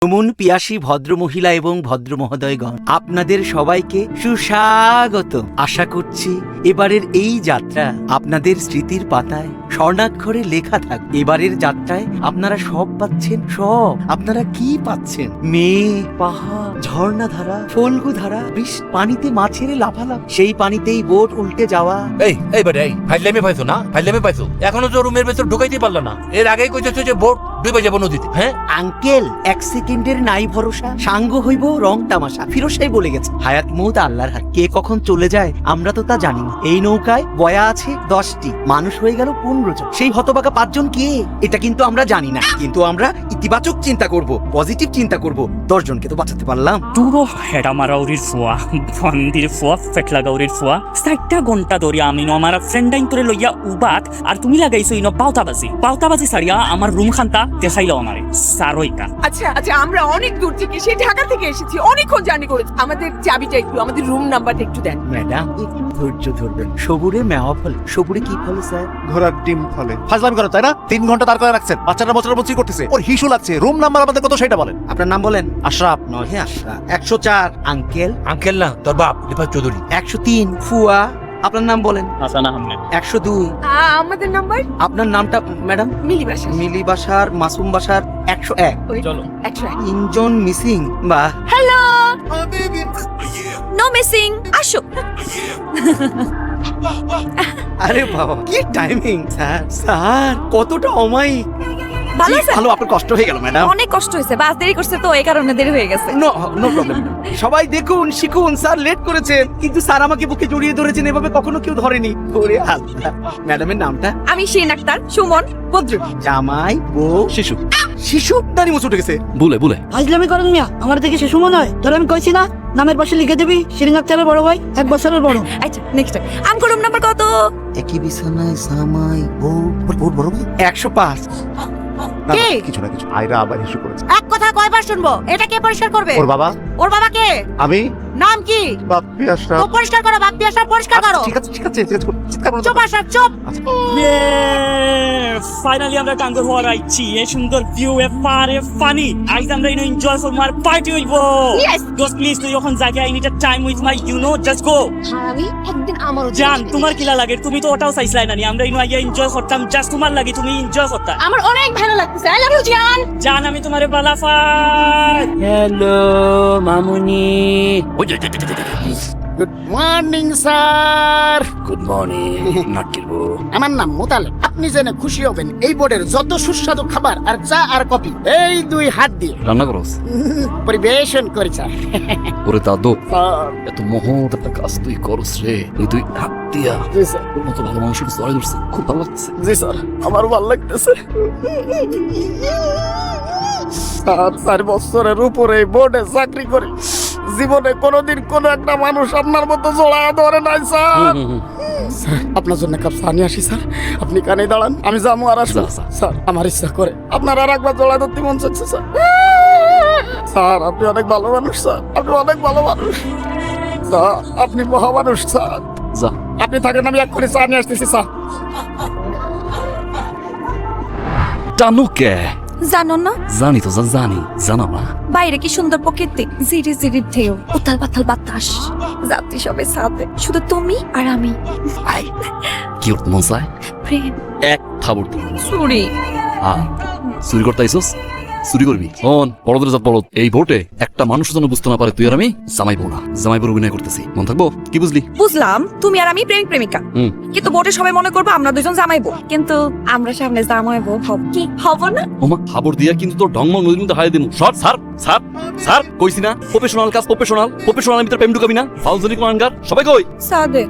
তুমুন পিয়াসী ভদ্রমহিলা এবং ভদ্র মহোদয়গণ, আপনাদের সবাইকে সুস্বাগত। আশা করছি এবারের এই যাত্রা আপনাদের স্মৃতির পাতায় স্বর্ণাক্ষরে লেখা থাকবে। এবারের যাত্রায় আপনারা সব পাচ্ছেন, সব। আপনারা কি পাচ্ছেন? মেঘ, পাহাড়, ঝর্ণাধারা, ফল্গুধারা, পানিতে মাছের লাফালাফ, সেই পানিতেই বোট উল্টে যাওয়া। এই বেটা, এই ফাইজলামি পাইছো না? ফাইজলামি পাইছো? এখনো তো রুমের ভেতর ঢুকাইতে পারলো না। এর আগেই কইতেছো যে বোট ডুবে যাবো নদীতে। হ্যাঁ আঙ্কেল, এক সেকেন্ডের নাই ভরসা, সাঙ্গ হইব রং তামাশা। ফিরোসাই বলে গেছে, হায়াত মৌত আল্লাহর হাত, কে কখন চলে যায় আমরা তো তা জানি না। এই নৌকায় বয়া আছে 10টি, মানুষ হয়ে গেল 15 জন। সেই হতবাকা 5 জন কে, এটা কিন্তু আমরা জানি না। কিন্তু আমরা ইতিবাচক চিন্তা করব, পজিটিভ চিন্তা করব। 10 জনকে তো বাঁচাতে পারলাম। পুরো হেডা মারাউরির ফুয়া, বন্দির ফুয়া, ফেটলা গাউরির ফুয়া, 4টা ঘন্টা ধরে আমি আমার ফ্রেন্ডাইন করে লইয়া উবাক, আর তুমি লাগাইছো ইনো পাউতাবাজি সারিয়া আমার রুম খান্তা দেখাইলো আমারে সারইকা। আচ্ছা আচ্ছা, আমরা অনেক দূর থেকে, সেই ঢাকা থেকে এসেছি, অনেকক্ষণ জার্নি করেছি। আমাদের চাবিটা একটু, আমাদের রুম নাম্বারটা একটু দেন। ম্যাডাম একটু ধৈর্য ধরবেন। সবুরে মেওয়া ফলে, সবুরে কি ফলে স্যার? ঘোড়ার ডিম ফলে। ফাজলামি করো তাই না? 3 ঘন্টা তার করে রাখছেন, বাচ্চাটা বছর করতেছে, ওর হিসু লাগছে। রুম নাম্বার আমাদের কত সেটা বলেন। আপনার নাম বলেন। আশরাফ। নহে আশরাফ। 104 আঙ্কেল। আঙ্কেল না, তোর বাপ রিফাত চৌধুরী। 103 ফুয়া। আপনার নাম বলেন। হাসান আহমেদ। 102 আমাদের নাম্বার আপনার নামটা ম্যাডাম? মিলি বাসা। মিলি বাসার, মাসুম বাসার। 101 চলো। 101 তিনজন মিসিং। বাহ, হ্যালো, নো মিসিং, আসো। আরে বাবা কি টাইমিং! স্যার স্যার কতটা অমায়িক। ভালো আছেন? ভালো, আপনার কষ্ট হয়ে গেল ম্যাডাম। অনেক কষ্ট হয়েছে, বাস দেরি করছে তো এই কারণে দেরি হয়ে গেছে। No no problem. সবাই দেখুন, শিখুন। স্যার লেট করেছেন, কিন্তু স্যার আমাকে বুকে জড়িয়ে ধরেছেন, এভাবে কখনো কেউ ধরেনি। ওরে আল্লাহ। ম্যাডামের নামটা? আমি শিরিন আক্তার, সুমন, বদ্র। জামাই, বউ, শিশু। শিশু দাঁড়ি মুছে উঠে গেছে। বুলে ফাজলামি করেন মিয়া, আমার থেকে শিশু মনে হয়? তোর আমি কইছি না নামের পাশে লিখে দিবি শিরিন আক্তারের বড় ভাই, 1 বছরের বড়। আচ্ছা নেক্সট টাইম। আমকো রুম নাম্বার কত? একই বিছানায় জামাই, বউ, বড় বড় ভাই। 105। কে? কিছু না কিছু। আয়রা আবার হিসু করেছে। এক কথা কয়বার শুনবো? এটা কে পরিষ্কার করবে? ওর বাবা। ওর বাবা কে? আমি। নাম কি? বাপ্পি আশরাফ। তো পরিষ্কার করো, বাপ্পি আশরাফ পরিষ্কার করো। ঠিক আছে চিৎকার করো না। চুপ আশরাফ, চুপ। ফাইনালি আমরা টাঙ্গর হওয়ার আইছি। এই সুন্দর ভিউ, এ পারে ফানি। আইজ আমরা ইনো এনজয় ফর মার পার্টি হইব। Yes. দোস্ত প্লিজ তুই যখন জায়গা I need a time with my just go. আমি একদিন আমারও জান তোমার কিলা লাগে? তুমি তো ওটাও চাইছিলাই না, আমরা ইনো আইয়া এনজয় করতাম, জাস্ট তোমার লাগি তুমি এনজয় করতা। আমার অনেক ভালো লাগতেছে। আই লাভ ইউ জান। জান আমি তোমারে বালাফাই। হ্যালো মামুনি। Good morning sir. Good morning Nakibu. আমার নাম মোতালেব। আপনি জেনে খুশি হবেন, এই বোর্ডের যত সুস্বাদু খাবার আর চা আর কফি এই 2 হাত দিয়ে রান্না করস? পরিবেশন করি স্যার। ওরে দাদু, স্যার, এত মহৎ একটা কাজ তুই করস রে। এই তুই হাত দিয়া জি স্যার। তোর মতো ভালো মানুষের জড়াই ধরছে, খুব ভালো লাগছে। জি স্যার, আমার ভালো লাগতেছে স্যার। 4 বছরের উপরে এই বোর্ডে চাকরি করি, জীবনে কোনোদিন কোন একটা মানুষ আপনার মতো জড়ায় ধরে নাই স্যার। স্যার, আপনার জন্য কাপ চা নিয়ে আসি স্যার। আপনি কানে দাঁড়ান, আমি যাবো আর আসবো। যা, যা। স্যার, আমার ইচ্ছা করে আপনার আর একবার জড়ায় ধরতে মন চাচ্ছে স্যার। স্যার, আপনি অনেক ভালো মানুষ স্যার, আপনি অনেক ভালো মানুষ স্যার, আপনি মহামানুষ স্যার। যা। আপনি থাকেন, আমি এক করে চা নিয়ে আসতেছি স্যার। টানু কে? জানো না জানি তো, জানি জানা না। বাইরে কি সুন্দর প্রকৃতি, জিরি জিরি ঢেউ, উতাল পাতাল বাতাস, যাত্রী সবাই সাথে, শুধু তুমি আর আমি। আই কি করতে মন চায়? প্রেম। এক থাবর দিন। চুরি। চুরি করতে আইসস? চুরি করবি? হন বড়দের জাত বড়দ। এই ভোটে একটা মানুষ যেন বুঝতে না পারে তুই আর আমি জামাইবো না, জামাইবোর অভিনয় করতেছি। মন থাকবো? কি বুঝলি? বুঝলাম, তুমি আর আমি প্রেমিক প্রেমিকা। হুম। কিন্তু বোটে সবাই মনে করবো আমরা দুজন জামাইবো, কিন্তু আমরা সামনে জামাইবো হব কি হব না? ওমা খাবর দিয়া কিন্তু তোর ঢংমা নদীর মধ্যে হারিয়ে দিমু। সর স্যার স্যার স্যার কইছি না প্রফেশনাল কাজ, প্রফেশনাল আমি তোর প্রেম ঢুকাবি না। ফাউজলি কোয়াঙ্গার সবাই কই সাদে